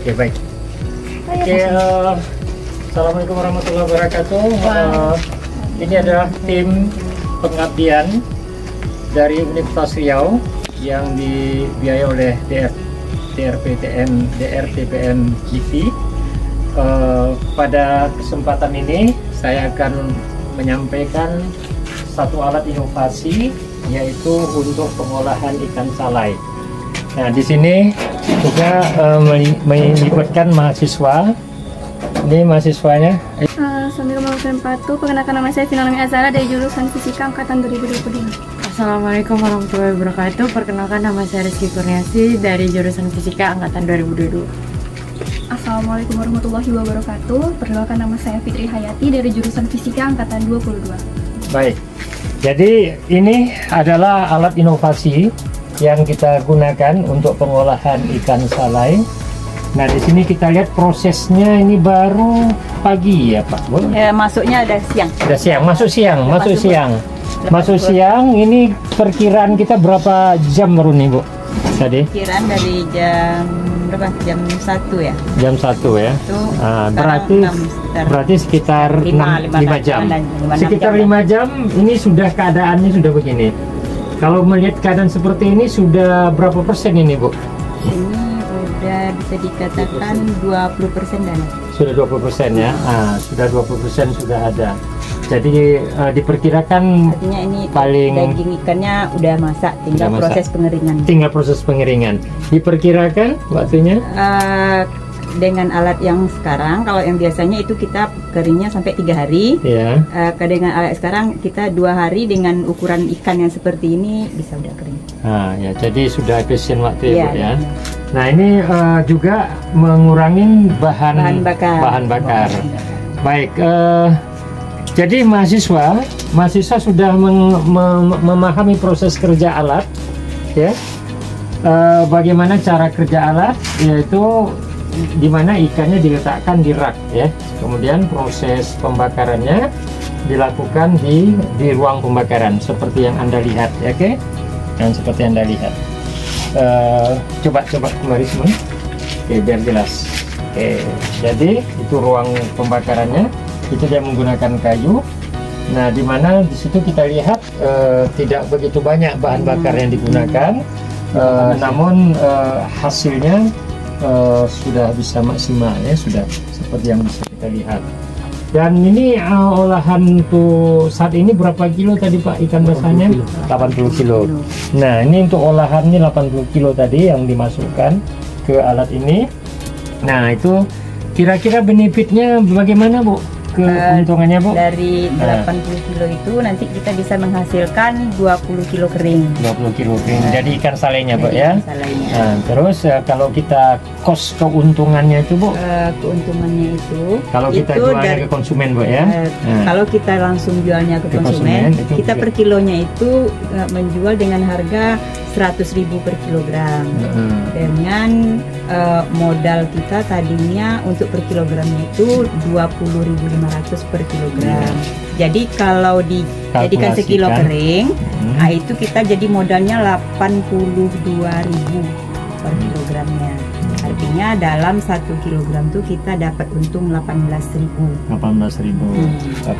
Oke, baik. Oke, Assalamualaikum warahmatullahi wabarakatuh. Ini adalah tim pengabdian dari Universitas Riau yang dibiayai oleh DRTPM LIPI. Pada kesempatan ini saya akan menyampaikan satu alat inovasi, yaitu untuk pengolahan ikan salai. Nah, di sini juga melibatkan mahasiswa. Ini mahasiswanya. Assalamualaikum warahmatullahi wabarakatuh. Perkenalkan, nama saya Vina Nami Azara dari jurusan Fisika Angkatan 2022. Assalamualaikum warahmatullahi wabarakatuh. Perkenalkan, nama saya Rizky Kurniasi dari jurusan Fisika Angkatan 2022. Assalamualaikum warahmatullahi wabarakatuh. Perkenalkan, nama saya Fitri Hayati dari jurusan Fisika Angkatan 22. Baik. Jadi ini adalah alat inovasi yang kita gunakan untuk pengolahan ikan salai. Nah, di sini kita lihat prosesnya ini baru pagi ya Pak. Masuknya ada siang. Sudah siang, masuk siang. Ini perkiraan kita berapa jam baru nih Bu? Tadi? Perkiraan dari jam berapa? Jam 1 ya. Jam 1 ya. Berarti sekitar 5 jam. Sekitar 5 jam ini sudah keadaannya sudah begini. Kalau melihat keadaan seperti ini sudah berapa persen ini Bu? Ini udah bisa dikatakan 20% dan sudah 20% ya. Sudah 20% sudah ada. Jadi diperkirakan artinya ini paling daging ikannya udah masak, tinggal proses pengeringan. Tinggal proses pengeringan. Diperkirakan waktunya dengan alat yang sekarang, kalau yang biasanya itu kita keringnya sampai 3 hari. Ya. Dengan alat sekarang kita 2 hari dengan ukuran ikan yang seperti ini bisa udah kering. Ya, jadi sudah efisien waktu ya, Bu ya. Ya. Nah, ini juga mengurangi bahan bakar. Baik, jadi mahasiswa sudah memahami proses kerja alat, ya. Bagaimana cara kerja alat, yaitu di mana ikannya diletakkan di rak, ya. Kemudian proses pembakarannya dilakukan di ruang pembakaran seperti yang Anda lihat, ya, oke? Dan seperti yang Anda lihat. Coba kembali semua. Oke, biar jelas. Oke, jadi itu ruang pembakarannya. Itu dia menggunakan kayu. Nah, di mana di situ kita lihat tidak begitu banyak bahan bakar yang digunakan, namun hasilnya sudah bisa maksimal ya, sudah seperti yang bisa kita lihat. Dan ini olahan tuh saat ini berapa kilo tadi Pak ikan basahnya? 80 kilo. Nah, ini untuk olahannya 80 kilo tadi yang dimasukkan ke alat ini. Nah, itu kira-kira benefitnya bagaimana Bu? Keuntungannya Bu? Dari 80 kilo itu nanti kita bisa menghasilkan 20 kilo kering. 20 kilo kering. Jadi ikan salainya Bu ya? Salainya. Nah, terus kalau kita cost keuntungannya itu Bu? Keuntungannya itu kalau kita jualnya ke konsumen Bu ya? Kalau kita langsung jualnya ke konsumen kita per kilonya itu menjual dengan harga 100.000 per kilogram. Dengan modal kita tadinya untuk per kilogramnya itu 20.500 per kilogram. Jadi kalau dijadikan sekilo kering, itu kita jadi modalnya 82.000 per kilogramnya. Artinya dalam 1 kilogram tuh kita dapat untung 18.000. 18.000.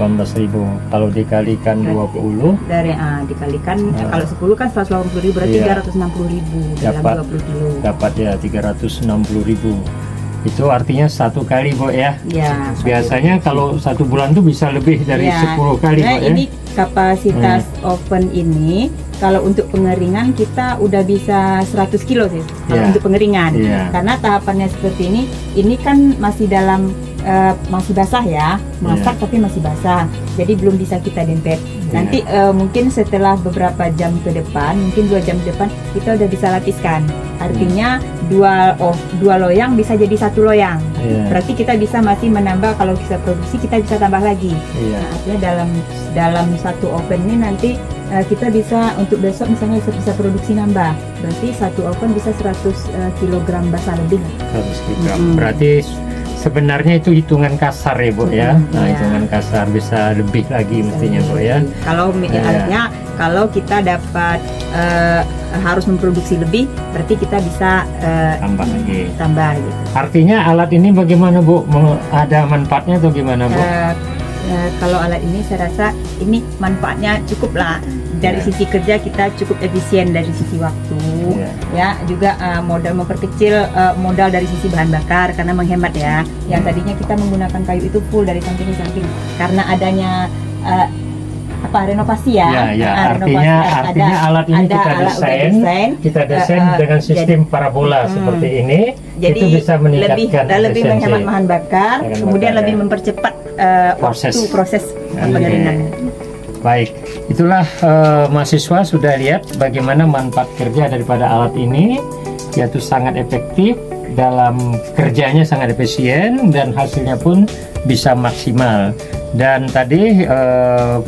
Kalau dikalikan 20 dari dikalikan kalau 10 kan 180.000 berarti 360.000 dalam 20 kilo. Dapat ya 360.000. Itu artinya 1 kali Bu ya? Ya. Biasanya kalau 1 bulan tuh bisa lebih dari 10 kali Bu ya? Ini kapasitas oven ini kalau untuk pengeringan kita udah bisa 100 kilo sih kalau untuk pengeringan. Karena tahapannya seperti ini kan masih dalam masih basah ya, masak tapi masih basah, jadi belum bisa kita dempet. Nanti mungkin setelah beberapa jam ke depan, mungkin 2 jam ke depan kita udah bisa lapiskan. Artinya dua loyang bisa jadi 1 loyang. Berarti kita bisa masih menambah, kalau bisa produksi kita bisa tambah lagi. Nah, artinya dalam 1 oven ini nanti kita bisa untuk besok misalnya bisa produksi nambah. Berarti 1 oven bisa 100 kg basah lebih. 100 kg. Berarti sebenarnya itu hitungan kasar ya Bu ya. Nah, hitungan kasar bisa lebih lagi mestinya Bu ya. Kalau artinya kalau kita dapat harus memproduksi lebih, berarti kita bisa tambah gitu. Artinya alat ini bagaimana Bu? Ada manfaatnya atau gimana Bu? Kalau alat ini saya rasa ini manfaatnya cukup lah. Dari sisi kerja kita cukup efisien dari sisi waktu, ya juga modal memperkecil modal dari sisi bahan bakar karena menghemat ya. Yang tadinya kita menggunakan kayu itu full dari samping ke samping karena adanya renovasi ya. Artinya alat ini kita desain dengan sistem parabola seperti ini. Jadi itu bisa meningkatkan lebih menghemat bahan bakar, kemudian lebih mempercepat proses pengeringan. Baik, itulah mahasiswa sudah lihat bagaimana manfaat kerja daripada alat ini, yaitu sangat efektif dalam kerjanya, sangat efisien dan hasilnya pun bisa maksimal. Dan tadi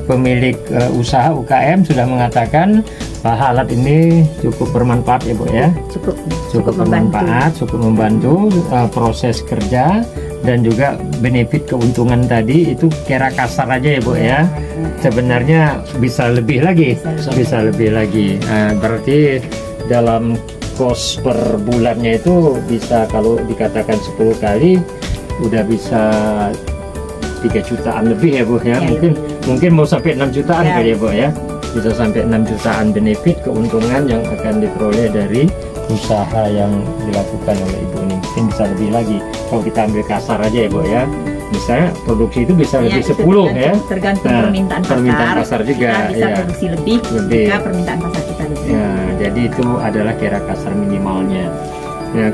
pemilik usaha UKM sudah mengatakan bahwa alat ini cukup bermanfaat ya Bu ya. Cukup bermanfaat, cukup membantu proses kerja dan juga benefit keuntungan tadi itu kira kasar aja ya Bu ya. Sebenarnya bisa lebih lagi, bisa lebih lagi. Berarti dalam kos per bulannya itu bisa kalau dikatakan 10 kali udah bisa 3 jutaan lebih ya Bu ya. Mungkin mau sampai 6 jutaan kali ya Bu ya. Bisa sampai 6 jutaan benefit keuntungan yang akan diperoleh dari usaha yang dilakukan oleh Ibu ini. Mungkin bisa lebih lagi kalau kita ambil kasar aja ya Bu ya. Misalnya produksi itu bisa lebih 10 ya. Tergantung permintaan pasar juga. Kita bisa produksi lebih jika permintaan pasar kita lebih. Ya, jadi itu adalah kira kasar minimalnya. Ya.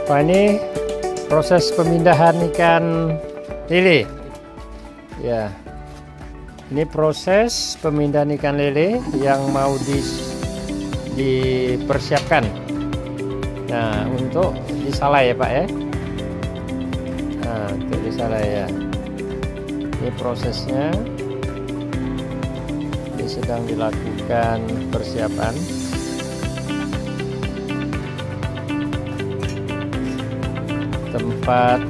Pak, ini proses pemindahan ikan lele. Ya, ini proses pemindahan ikan lele yang mau dipersiapkan. Nah, untuk disalai ya Pak ya. Nah, untuk disalai ya. Ini prosesnya. Ini sedang dilakukan persiapan. Tempat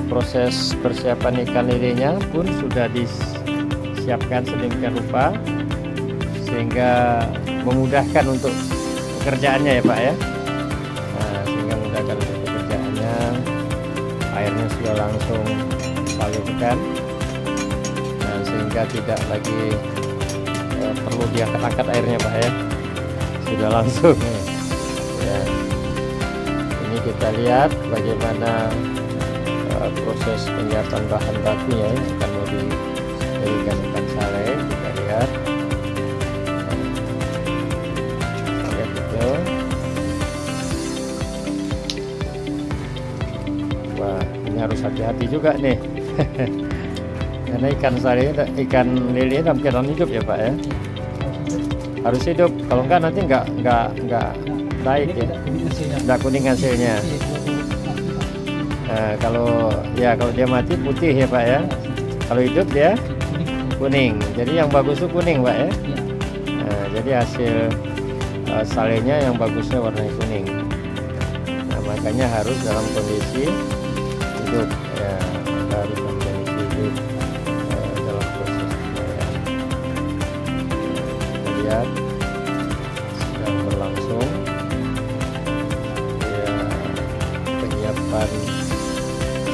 proses persiapan ikan lelenya pun sudah disiapkan sedemikian rupa sehingga memudahkan untuk pekerjaannya ya Pak ya. Nah, sehingga memudahkan untuk pekerjaannya. Airnya sudah langsung disalurkan, nah, sehingga tidak lagi perlu diangkat-angkat airnya Pak ya, sudah langsung ya. Kita lihat bagaimana proses penyiapan bahan bakunya yang akan mau dijadikan ikan salai. Kita lihat, lihat itu. Wah, ini harus hati-hati juga nih. Karena ikan salai, ikan lele dalam keadaan hidup ya Pak ya. Harus hidup, kalau enggak nanti enggak baik ya, enggak kuning hasilnya. Nah, kalau dia mati putih ya Pak ya, kalau hidup dia kuning. Jadi yang bagus itu kuning Pak ya. Nah, jadi hasil salenya yang bagusnya warna kuning. Nah, makanya harus dalam kondisi hidup ya, harus dalam kondisi hidup. lihat sedang berlangsung ya penyiapan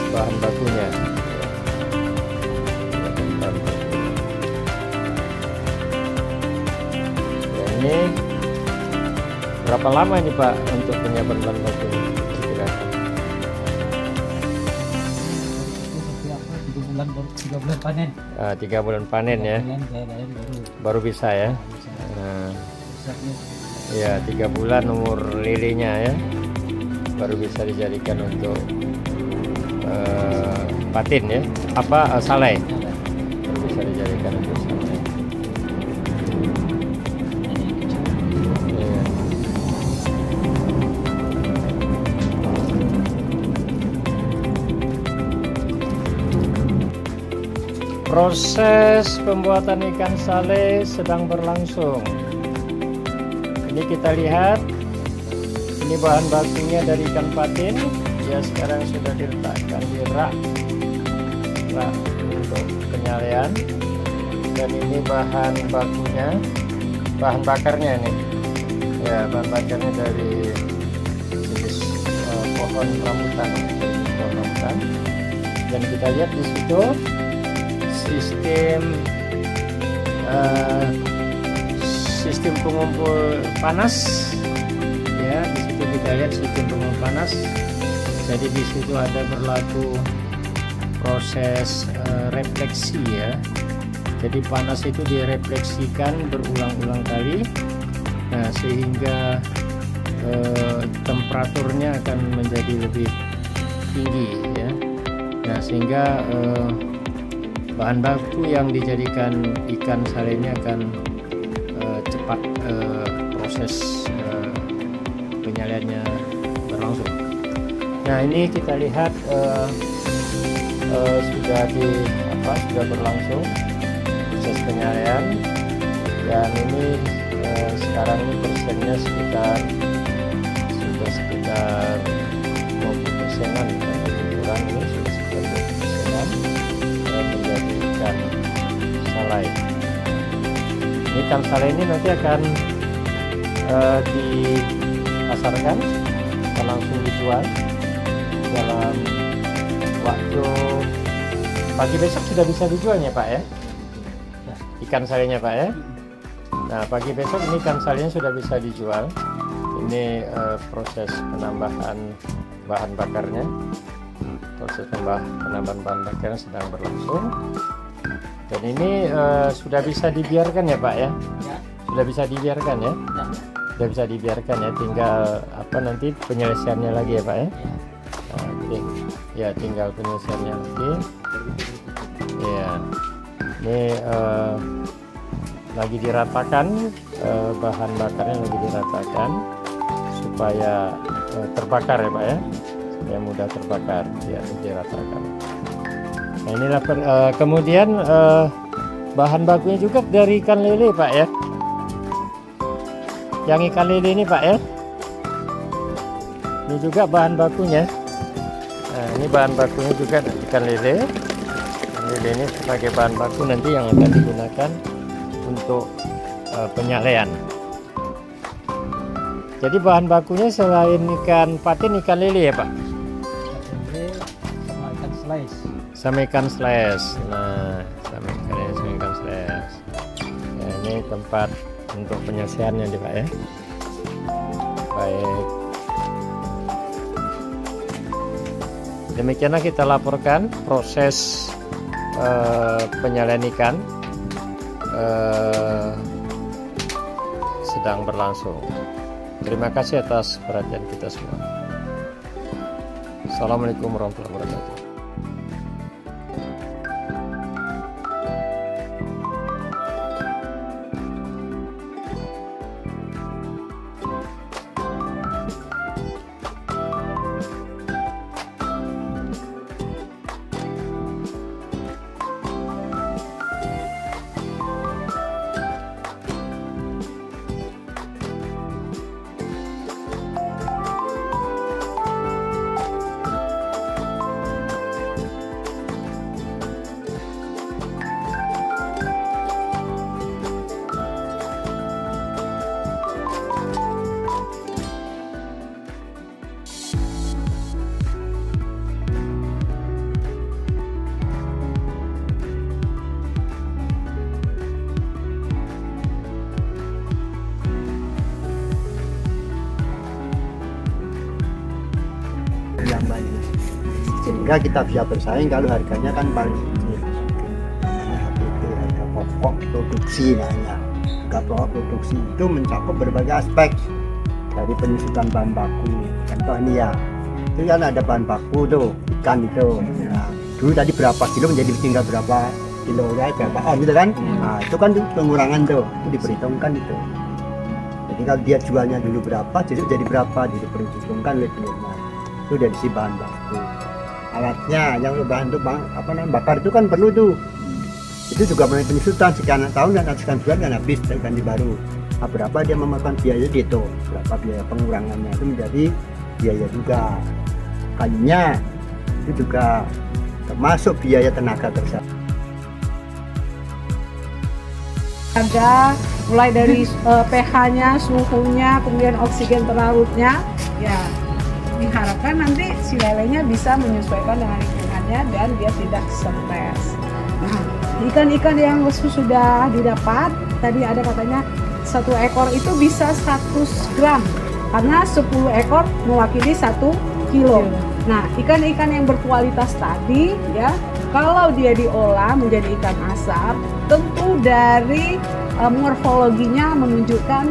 bahan bakunya. Ya, ini berapa lama ini Pak untuk penyiapan bahan bakunya? 3 bulan panen. 3 bulan panen ya. Baru bisa ya. Nah, ya 3 bulan umur lilenya ya. Baru bisa dijadikan untuk patin ya. Apa salai? Baru bisa dijadikan untuk salai. Proses pembuatan ikan sale sedang berlangsung. Ini kita lihat, ini bahan bakunya dari ikan patin. Ya sekarang sudah diletakkan di rak untuk penyalean. Dan ini bahan bakunya, bahan bakarnya ini. Ya bahan bakarnya dari jenis pohon rambutan. Dan kita lihat di situ sistem pengumpul panas ya. Di situ kita lihat sistem pengumpul panas. Jadi di situ ada berlaku proses refleksi ya. Jadi panas itu direfleksikan berulang-ulang kali. Nah sehingga temperaturnya akan menjadi lebih tinggi ya. Nah sehingga bahan baku yang dijadikan ikan sale ini akan cepat proses penyaleannya berlangsung. Nah ini kita lihat sudah berlangsung proses penyalean, dan ini sekarang ini persennya sekitar 20%-an, kurang ini sudah sekitar 20%-an menjadi ikan salai. Ini ikan salai ini nanti akan dipasarkan dan langsung dijual dalam waktu pagi besok. Sudah bisa dijualnya Pak ya, ikan salainya Pak ya. Nah pagi besok ini ikan salainya sudah bisa dijual. Ini proses penambahan bahan bakarnya. Proses penambahan bahan bakarnya sedang berlangsung. Dan ini sudah bisa dibiarkan ya Pak ya? Sudah bisa dibiarkan ya? Sudah bisa dibiarkan ya, tinggal nanti penyelesaiannya lagi ya Pak ya? Oke. Ya tinggal penyelesaiannya lagi. Ya, ini lagi diratakan, bahan bakarnya lagi diratakan supaya terbakar ya Pak ya, supaya mudah terbakar, ya diratakan. Nah inilah kemudian bahan bakunya juga dari ikan lele Pak ya, yang ikan lele ini Pak ya, ini juga bahan bakunya. Nah ini bahan bakunya juga ikan lele. Lele ini sebagai bahan baku nanti yang akan digunakan untuk penyalean. Jadi bahan bakunya selain ikan patin, ikan lele ya Pak? Sama ikan slice. Sama ikan slice. Nah, sama ikan slice. Nah, ini tempat untuk penyelesaiannya nih Pak ya. Baik. Demikianlah kita laporkan proses penyalean ikan sedang berlangsung. Terima kasih atas perhatian kita semua. Assalamualaikum warahmatullahi wabarakatuh. tambahnya, sehingga kita bisa bersaing kalau harganya kan paling kecil. Namanya HPP, harga pokok produksi namanya. Harga pokok produksi itu mencakup berbagai aspek dari penyusutan bahan baku. Contoh ini ya, itu kan ada bahan baku tuh, ikan itu. Nah, dulu tadi berapa kilo menjadi tinggal berapa kilo ya, berapa on gitu kan. Nah, itu kan pengurangan tuh, itu diperhitungkan itu. Jadi kalau dia jualnya dulu berapa, jadi berapa, diperhitungkan oleh beliaunya. Itu dari si bahan baku. Alatnya yang bahan itu bakar itu kan perlu tuh. Itu juga mulai penyusutan sekian tahun dan sekian bulan kan habis ganti baru. Nah, berapa dia memakan biaya itu, berapa biaya pengurangannya itu menjadi biaya juga. Kayunya itu juga termasuk biaya tenaga kerja. Ada mulai dari pH-nya, suhunya, kemudian oksigen terlarutnya, ya diharapkan nanti si lelenya bisa menyesuaikan dengan lingkungannya dan dia tidak stres. Nah, ikan-ikan yang sudah didapat, tadi ada katanya 1 ekor itu bisa 100 gram karena 10 ekor mewakili 1 kilo. Nah, ikan-ikan yang berkualitas tadi ya, kalau dia diolah menjadi ikan asap, tentu dari morfologinya menunjukkan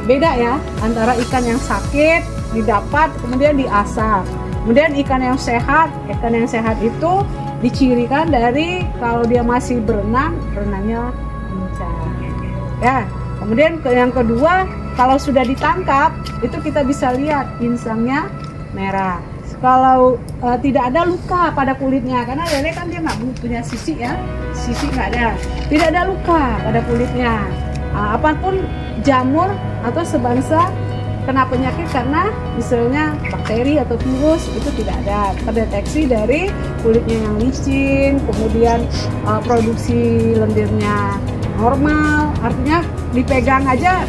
beda ya antara ikan yang sakit didapat kemudian diasap. Kemudian ikan yang sehat itu dicirikan dari kalau dia masih berenang, renangnya lincah. Ya, kemudian yang kedua, kalau sudah ditangkap itu kita bisa lihat insangnya merah. Kalau tidak ada luka pada kulitnya, karena lele kan dia nggak punya sisik ya, sisik nggak ada, tidak ada luka pada kulitnya. Apapun jamur atau sebangsa kena penyakit karena misalnya bakteri atau virus itu tidak ada, terdeteksi dari kulitnya yang licin, kemudian produksi lendirnya normal, artinya dipegang aja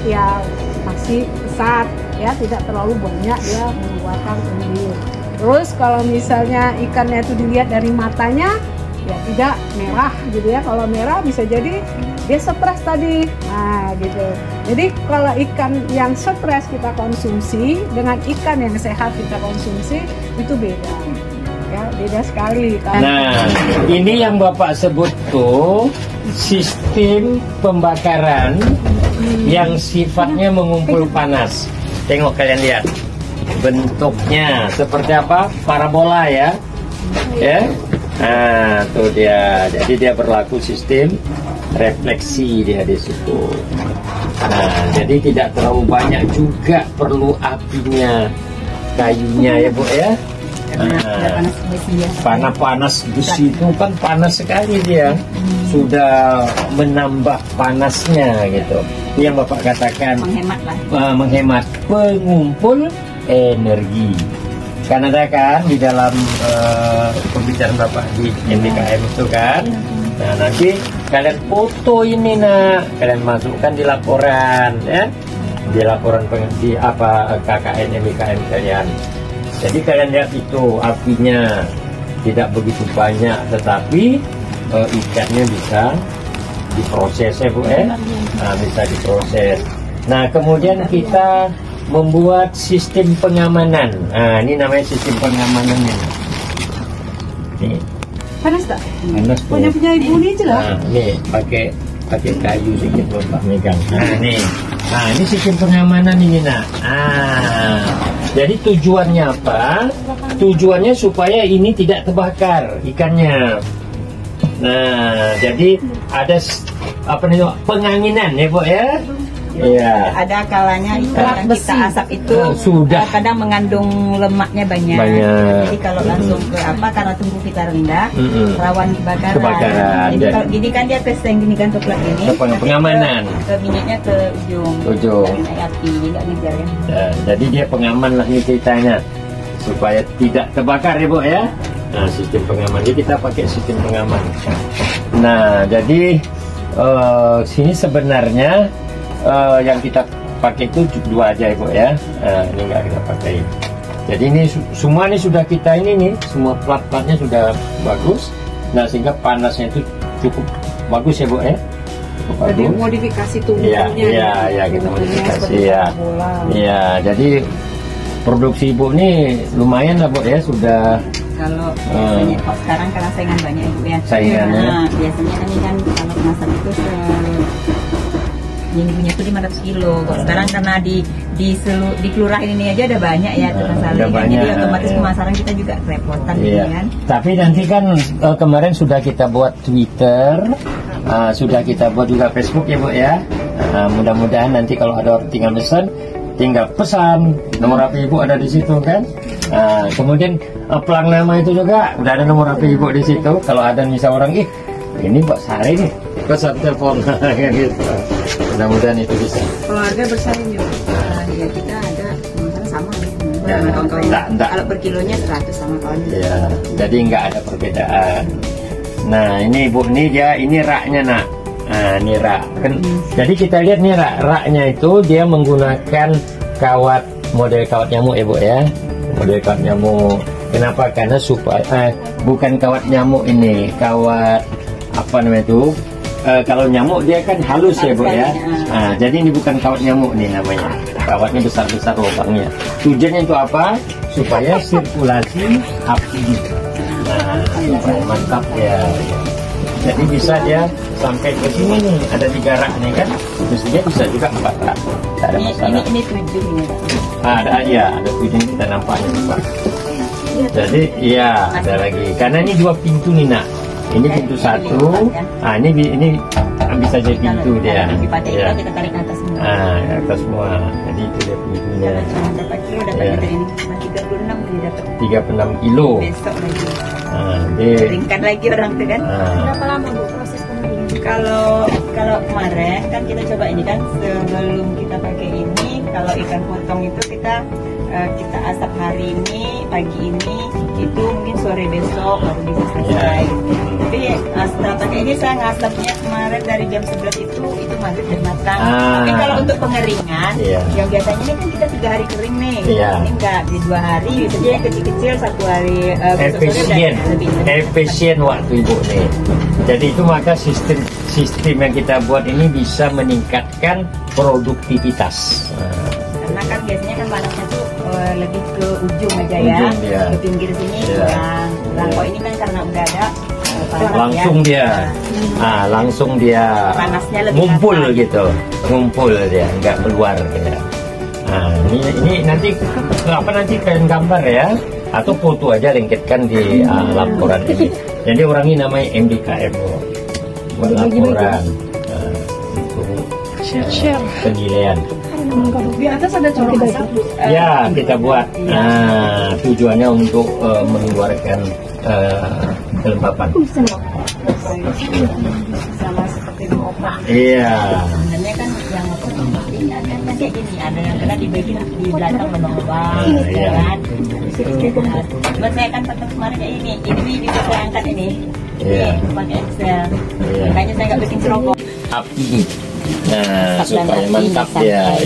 ya masih pesat ya, tidak terlalu banyak dia mengeluarkan lendir. Terus kalau misalnya ikannya itu dilihat dari matanya ya tidak merah gitu ya, kalau merah bisa jadi dia stres tadi. Nah gitu. Jadi kalau ikan yang stres kita konsumsi dengan ikan yang sehat kita konsumsi itu beda. Ya, beda sekali. Nah, ini yang Bapak sebut tuh sistem pembakaran yang sifatnya mengumpul panas. Tengok kalian lihat bentuknya seperti apa, parabola ya, ya. Nah, tuh dia. Jadi dia berlaku sistem refleksi dia di situ. Nah, jadi tidak terlalu banyak juga perlu apinya, kayunya ya Bu ya. Panas besi itu kan panas sekali dia, sudah menambah panasnya gitu. Yang Bapak katakan menghemat pengumpul energi. Kan ada kan di dalam pembicaraan Bapak di MBKM itu kan. Nah nanti kalian foto ini kalian masukkan di laporan ya, di laporan di KKN MBKM kalian. Jadi kalian lihat itu apinya tidak begitu banyak, tetapi ikannya bisa diproses ya Bu ya. Nah, bisa diproses. Nah kemudian kita membuat sistem pengamanan. Nah ini namanya sistem pengamanannya. Nih. Panas tak? Panas tuh. Punya ibu ini aja lah. Nah, nih pakai kayu sedikit Bapak megang. Nah nih. Nah ini sistem pengamanan ini jadi tujuannya apa? Tujuannya supaya ini tidak terbakar ikannya. Nah jadi ada penganginan ya Bu ya. Iya. Ada kalanya ikan yang kita asap itu sudah kadang mengandung lemaknya banyak. Jadi kalau langsung ke karena tungku kita rendah, rawan kebakaran. Jadi kan dia tes yang gini kan coklat ini. Pengamanan. Ke minyaknya ke ujung. Api nggak ngejar ya. Jadi dia pengaman lah ini ceritanya supaya tidak terbakar ya Bu ya. Nah sistem pengaman, jadi kita pakai sistem pengaman. Nah jadi sini sebenarnya yang kita pakai itu 2 aja Ibu ya. Ini nggak kita pakai. Jadi ini semua ini sudah kita ini semua plat-platnya sudah bagus. Nah sehingga panasnya itu cukup bagus ya Bu ya. Jadi modifikasi tubuhnya. Iya kita modifikasi ya. Iya jadi produksi Ibu nih lumayan lah Bu ya, sudah. Kalau biasanya sekarang karena saingan banyak Ibu ya. Saingannya. Nah, biasanya kan kalau kemasan itu minggunya itu 500 kilo. Sekarang karena di kelurahan ini aja ada banyak ya masalahnya. Jadi otomatis pemasaran kita juga kerepotan kan. Tapi nanti kan kemarin sudah kita buat Twitter, sudah kita buat juga Facebook ya Bu ya. Mudah-mudahan nanti kalau ada orang tinggal pesan, nomor HP Ibu ada di situ kan. Kemudian pelang nama itu juga udah ada nomor HP Ibu di situ. Kalau ada misal orang ini Mbak Sari nih, pesan telepon gitu. Mudah-mudahan itu bisa. Keluarga bersaing juga. Ya kita ada sama kawan-kawan. Kalau per kilonya 100 sama kawan. Ya, jadi nggak ada perbedaan. Nah ini Bu, ini raknya nak. Nah ini rak. Jadi kita lihat nih raknya itu dia menggunakan kawat, model kawat nyamuk ya Bu ya. Model kawat nyamuk. Kenapa? Karena supaya bukan kawat nyamuk ini, kawat apa namanya itu? Kalau nyamuk dia kan halus ya Bu ya. Jadi ini bukan kawat nyamuk nih namanya. Kawatnya besar-besar lubangnya. Tujuannya itu apa? Supaya sirkulasi api. Nah, supaya mantap ya. Jadi bisa dia sampai ke sini nih, ada 3 rak nih kan. Mestinya bisa juga 4 rak. Tidak ada masalah. Ini 7 ini. Ada 7 kita nampaknya Pak. Jadi iya ada lagi. Karena ini 2 pintu nih nak. Ini pintu 1. Ini bisa jadi pintu dia. Ya. Kita tarik ke atas semua. Ke atas semua. Jadi itu dia pintunya. Berapa kilo dapat kita ini? 36 jadi dapat. 36 kilo. Besok lagi. Keringkan lagi orang tuh kan. Berapa lama Bu proses pengeringan? Kalau kemarin kan kita coba ini kan sebelum kita pakai ini, kalau ikan potong itu kita asap hari ini, pagi ini, itu mungkin sore besok baru bisa selesai. Tapi setelah pakai ini saya ngasapnya kemarin dari jam 11 itu maghrib dan matang. Tapi kalau untuk pengeringan, yang biasanya ini kan kita 3 hari kering nih. Ini enggak, di 2 hari, biasanya yang kecil-kecil 1 hari efisien waktu Ibu nih. Jadi itu maka sistem yang kita buat ini bisa meningkatkan produktivitas. Karena kan biasanya kan panasnya tuh lebih ke ujung aja ya, ke pinggir sini kurang. Kok ini kan karena udah ada langsung dia panasnya lebih ngumpul gitu, ngumpul dia, nggak keluar ya. Nah ini nanti kalian gambar ya, atau foto aja lengketkan di laporan ini. Jadi orang ini namanya MDKM buat laporan itu penilaian. Di atas ada corong asap. Ya kita buat. Tujuannya untuk mengeluarkan kelembapan. Sama seperti opak. Iya. Sebenarnya kan yang opak ini kayak gini, ada yang kena di bagian di belakang lubang-lubang, kan. Buat saya kan potong kemarin kayak ini bisa saya angkat ini. Pakai Excel. Makanya saya nggak bikin cerobong. Api. Nah, supaya mantap ya.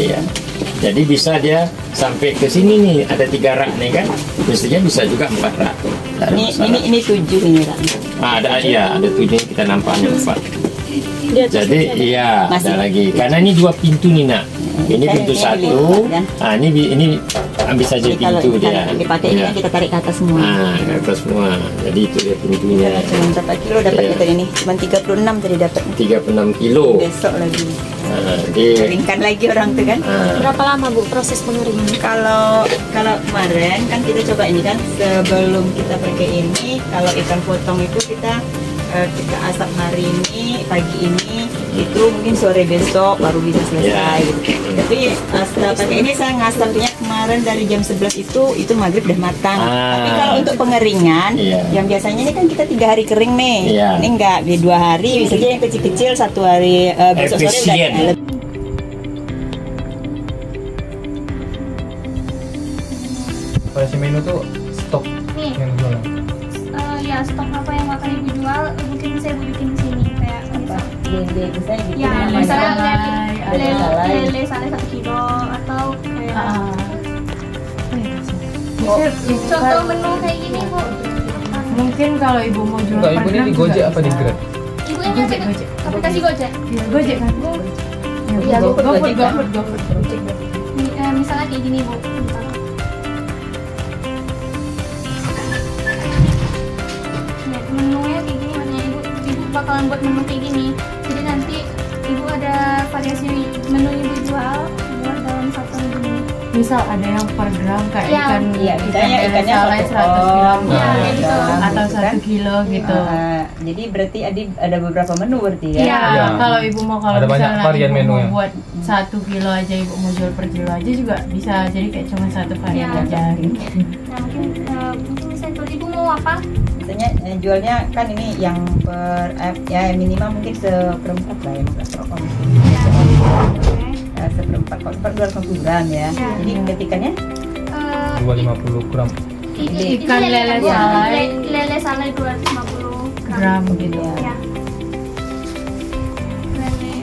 Jadi bisa dia sampai ke sini nih, ada 3 rak nih kan. Mestinya bisa juga 4 rak. Ini 7 ini rak. Ada 7 kita nampaknya 4. Jadi ada lagi. Karena ini 2 pintu nih nak. Ini pintu 1. Ini bisa jadi pintu dia. Dipakai ini kita tarik ke atas semua. Ke atas semua. Jadi itu dia pintunya. Berapa kilo dapat kita ini? Cuma 36 tadi dapat. 36 kilo. Besok lagi. Keringkan lagi orang tuh kan. Berapa lama Bu proses pengeringan? Kalau kemarin kan kita coba ini kan sebelum kita pakai ini, kalau ikan potong itu kita asap hari ini, pagi ini, itu mungkin sore besok baru bisa selesai. Tapi setelah pakai ini saya ngasapnya kemarin dari jam 11 itu maghrib udah matang. Tapi kalau untuk pengeringan, yang biasanya ini kan kita 3 hari kering nih. Ini enggak, di 2 hari, bisa aja yang kecil-kecil 1 hari besok sore udah. Pada menu tuh stok yang jualan. Ya stok apa yang akan Ibu jual, mungkin saya bikin di sini kayak misalnya lele sale 1 kilo atau kayak contoh menu kayak gini Bu. Mungkin kalau Ibu mau jual Ibu ini di Gojek apa di Grab? Ibu ini aplikasi Gojek. Gojek kan? Iya, GoFood. misalnya kayak gini Bu. bakalan buat menu kayak gini. Jadi nanti ibu ada variasi menu ibu jual dalam satu menu. Misal ada yang per gram kayak Ya. ikan, misalnya ikannya 100 gram, Ya, kayak gitu. atau 1 kilo gitu. Jadi berarti ada beberapa menu berarti ya? Iya. Ya, kalau ibu mau, kalau Ada banyak misalnya varian ibu menu mau ya? buat 1 kilo aja, ibu mau jual per kilo aja juga bisa. Jadi kayak cuma satu varian Iya. aja gitu. Nah mungkin misalnya kalau ibu mau apa? Misalnya jualnya kan ini yang per ya minimal mungkin seperempat lah ya, nggak rokok mungkin. Seperempat kok per 250 gram ya. Ya. Jadi ketikannya 250 gram. Ikan lele salai. Lele salai 250 Gram gitu. Ya. Lele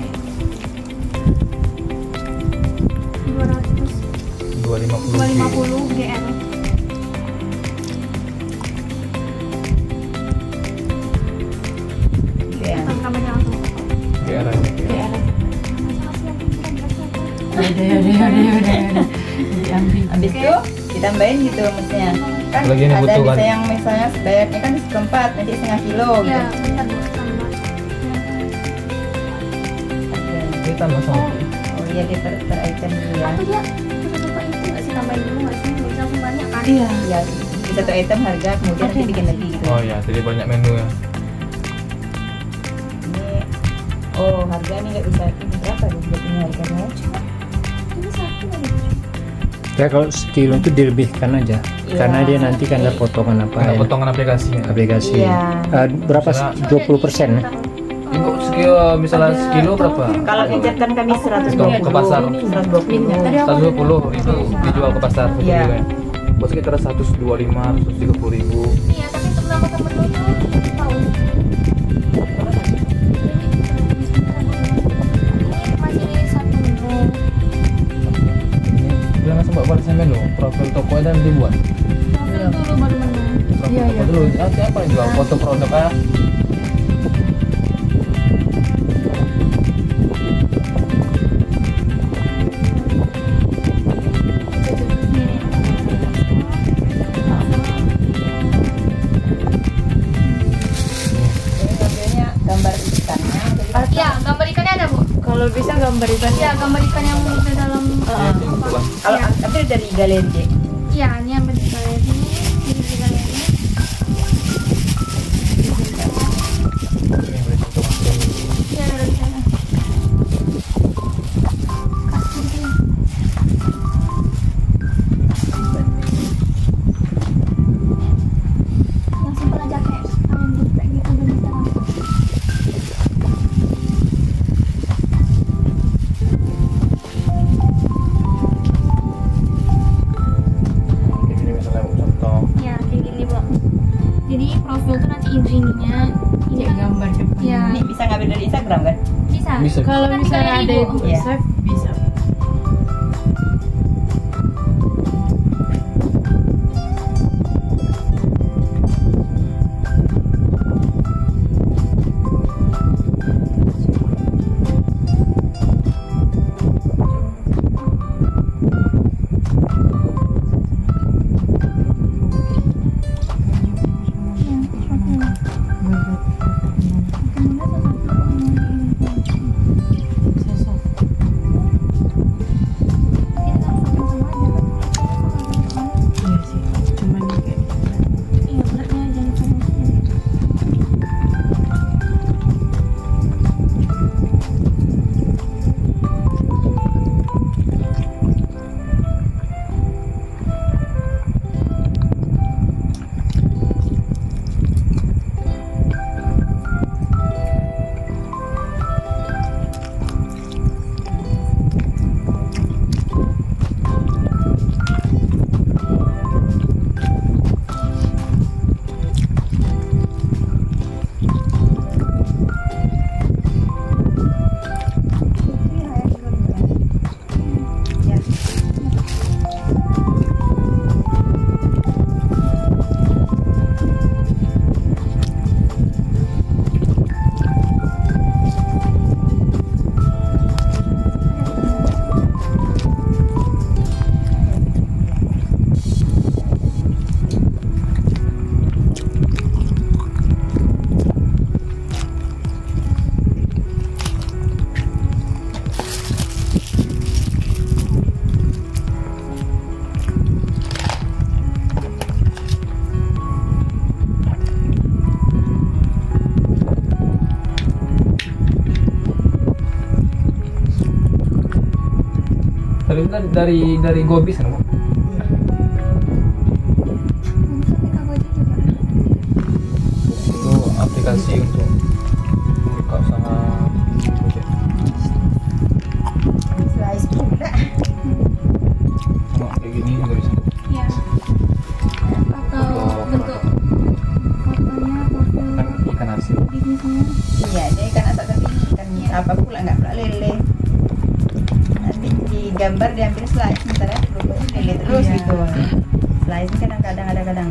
250 GL. ya. Tambahnya langsung. PR aja. Udah. Diambil. Habis itu ditambahin gitu maksudnya. Kan Lagi ini ada butuh bisa kan? yang misalnya bayarnya kan seperempat, nanti setengah kilo gitu. Ya, bentar Bu, tambah. Kita tambah sama. Oh iya dia per item dulu ya. Atau dia lupa itu nggak sih, tambahin dulu nggak sih? Nggak bisa langsung banyak kan? Iya. Ya, di satu item harga kemudian nanti bikin lagi gitu. Oh ya, jadi banyak menu ya. Ini harga nih nggak bisa ini berapa nih buatnya harganya? Ini satu lagi. Ya kalau sekilo itu dilebihkan aja, karena dia nanti kan ada potongan apa Ada ya, potongan aplikasinya. aplikasi. Iya. Berapa? Misalnya- 20%. Ibu sekilo misalnya sekilo berapa? Kalau injetkan kami 120 ke pasar. 120. 120 itu dijual ke pasar satu Iya. kilo ya. Buat sekitar 125, 130 ribu. Iya, tapi untuk menambahkan menu itu tahu. Ini masih satu menu. Dia langsung bawa balik menu. Profil toko ada yang dibuat. Profil dulu baru menu. Profil toko dulu. Siapa yang jual foto produk ah? Ini modelnya gambar ikannya. Ya, gambar ikannya ada Bu. Kalau bisa gambar ikan. Ya, gambar ikan yang di dalam apa? Kalau Ya. ambil dari galeri deh. Iya, ini yang bentuk galeri. Ini di galeri. Ya, dari sana. Kasih dia. Yang simpel aja kayak ayam geprek gitu dan sekarang. Ini misalnya contoh. Ya, kayak gini Bu. Jadi profil tuh nanti ininya ini Kayak gambar depan. Ya, Ini bisa ngambil dari Instagram kan? bisa. Bisa. Kalau Kan di misalnya galeri, ada Bu. ibu Iya. save bisa. kan dari Gobis kan, Bu? Itu aplikasi untuk buka usaha Gojek. Slice juga. Sama kayak gini juga bisa. Iya. Atau bentuk fotonya profil Kan ikan asin. bisnisnya. Iya, dia ikan asap tapi ikan apa pula nggak pula lele. Nanti digambar diambil slice, sementara lele terus Iya. gitu. Slice ini kadang-kadang ada kadang.